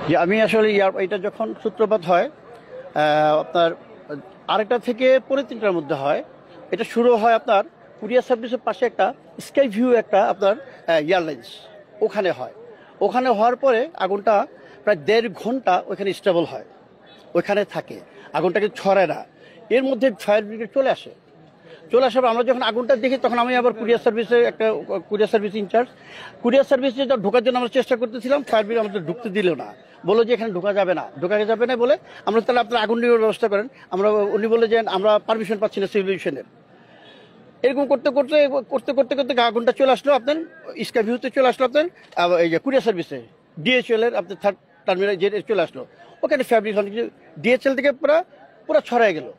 যে আমি আসলে এটা যখন সূত্রপাত হয় আপনার আরেকটা থেকে পরে তিনটার মধ্যে হয়। এটা শুরু হয় আপনার কুরিয়ার সার্ভিসের পাশে একটা স্কাই ভিউ একটা আপনার এয়ারলাইন্স ওখানে হয়। ওখানে হওয়ার পরে আগুনটা প্রায় 1.5 ঘন্টা ওইখানে স্টেবল হয়, ওইখানে থাকে, আগুনটাকে ছড়ায় না। এর মধ্যে ফায়ার ব্রিগেড চলে আসার পর আমরা যখন আগুনটা দেখি তখন আমি আবার কুরিয়ার সার্ভিস ইনচার্জ, কুরিয়ার সার্ভিসে ঢোকার জন্য আমরা চেষ্টা করতেছিলাম। ফায়ার ব্রিগেড আমাদের ঢুকতে দিল না, বললো যে এখানে ঢোকা যাবে না বলে আমরা তাহলে আপনার আগুন নেওয়ার ব্যবস্থা করেন। উনি বলে যে আমরা পারমিশন পাচ্ছি না সিভিল এভিয়েশনের। এরকম করতে আগুনটা চলে আসলো আপনার স্কাই ভিউতে, চলে আসলো আপনার এই যে কুরিয়ার সার্ভিসে ডিএচএল এর আপনার থার্ড টার্মিনাল যে চলে আসলো। ওখানে ফ্যাব্রিক ডিএচএল থেকে পুরো ছড়ায় গেল।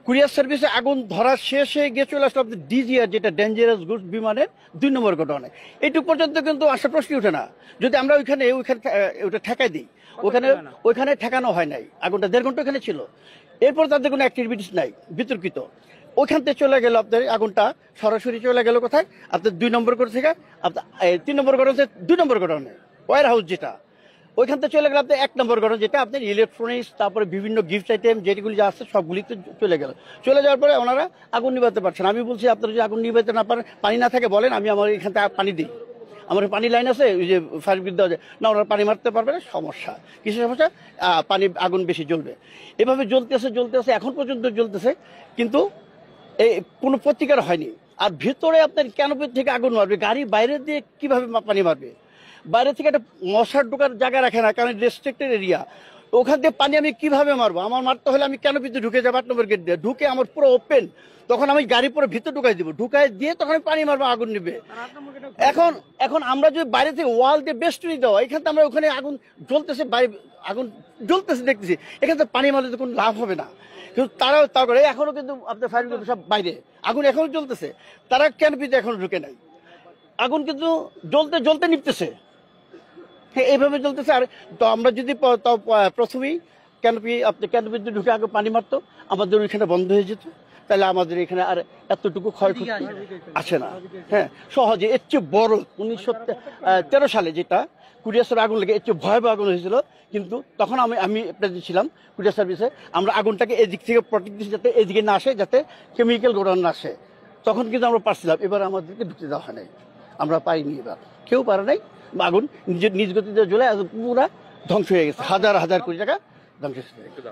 কুরিয়ার সার্ভিসে আগুন ধরা শেষে গিয়ে চলে আসলো আপনার ডিজিআর, যেটা ডেঞ্জারাস গুডস বিমানের 2 নম্বর গোডাউনে। এইটুকু পর্যন্ত কিন্তু আসার প্রশ্নই ওঠে না। যদি আমরা ওইখানে ওটা ঠেকাই দিই, ওইখানে ঠেকানো হয় নাই। আগুনটা 1.5 ঘন্টা ওখানে ছিল। এরপর তাদের কোনো অ্যাক্টিভিটিস নাই বিতর্কিত। ওইখান থেকে চলে গেল আপনার আগুনটা সরাসরি চলে গেল কোথায় আপনার 2 নম্বর গোডাউন থেকে আপনার 3 নম্বর গোডাউন, 2 নম্বর গোডাউনে ওয়্যার হাউস যেটা, ওইখান থেকে চলে গেল আপনার 1 নম্বর গোডাউন, যেটা আপনার ইলেকট্রনিক্স, তারপরে বিভিন্ন গিফট আইটেম যেগুলি যা আছে সবগুলিতে চলে যাওয়ার পরে ওনারা আগুন নিভাতে পারছেন। আমি বলছি আপনারা যদি আগুন নিভাতে না পারেন, পানি না থাকে বলেন, আমি আমার এখান থেকে পানি দিই, আমার পানি লাইন আছে, ওই যে ফায়ার ব্রিগেড দেওয়া যায় না, ওনারা পানি মারতে পারবে না। সমস্যা কিসের সমস্যা? আগুন বেশি জ্বলবে। এভাবে জ্বলতেছে এখন পর্যন্ত জ্বলতেছে, কিন্তু এই কোনো প্রতিকার হয়নি। আর ভিতরে আপনার ক্যানোপি থেকে আগুন মারবে, গাড়ি বাইরে দিয়ে কিভাবে পানি মারবে? বাইরে থেকে একটা মশার ঢোকার জায়গা রাখে না, কারণ রেস্ট্রিক্টেড এরিয়া। ওখান থেকে পানি আমি কিভাবে মারবো? আমার মারতে হলে আমি ক্যানোপিতে ঢুকে যাবো 8 নম্বর গেট দিয়ে, ঢুকে আমার পুরো ওপেন, তখন আমি গাড়ি পুরো ভিতরে ঢুকাই দিয়ে তখন আমি পানি মারবো, আগুন নিবে। এখন আমরা যদি বাইরে থেকে ওয়াল দিয়ে বেষ্টনী দেওয়া, এখান থেকে আমরা ওখানে আগুন জ্বলতেছে, আগুন জ্বলতেছে দেখতেছি, এখান থেকে পানি মারলে তো কোনো লাভ হবে না। কিন্তু তারাও তা করে, এখনো কিন্তু আপনার ফায়ার ব্রিগেড সব বাইরে, আগুন এখনো জ্বলতেছে, তারা ক্যানোপিতে এখনো ঢুকে নাই। আগুন কিন্তু জ্বলতে নিপতেছে, হ্যাঁ এইভাবে চলতেছে। আর তো আমরা যদি প্রথমেই ক্যানোপিতে ঢুকে আগে পানি মারতো, আমাদের ওইখানে বন্ধ হয়ে যেত, তাহলে আমাদের এখানে আর এতটুকু ক্ষয়ক্ষতি আসে না। হ্যাঁ, সহজে। এর চেয়ে বড় 1913 সালে যেটা কুরিয়ার আগুন লেগে এর চেয়ে ভয়াবহ আগুন হয়েছিল, কিন্তু তখন আমি প্রেজেন্ট ছিলাম কুরিয়ার সার্ভিসে। আমরা আগুনটাকে এদিক থেকে প্রোটেক্ট দিচ্ছি, যাতে এদিকে না আসে, যাতে কেমিক্যাল গোডাউন না আসে। তখন কিন্তু আমরা পারছিলাম, এবার আমাদেরকে ঢুকতে দেওয়া হয় নাই, আমরা পাইনি, এবার কেউ পারে নাই। আগুন নিজ গতিতে জ্বলে পুরা ধ্বংস হয়ে গেছে, হাজার কোটি টাকা ধ্বংস হয়ে গেছে।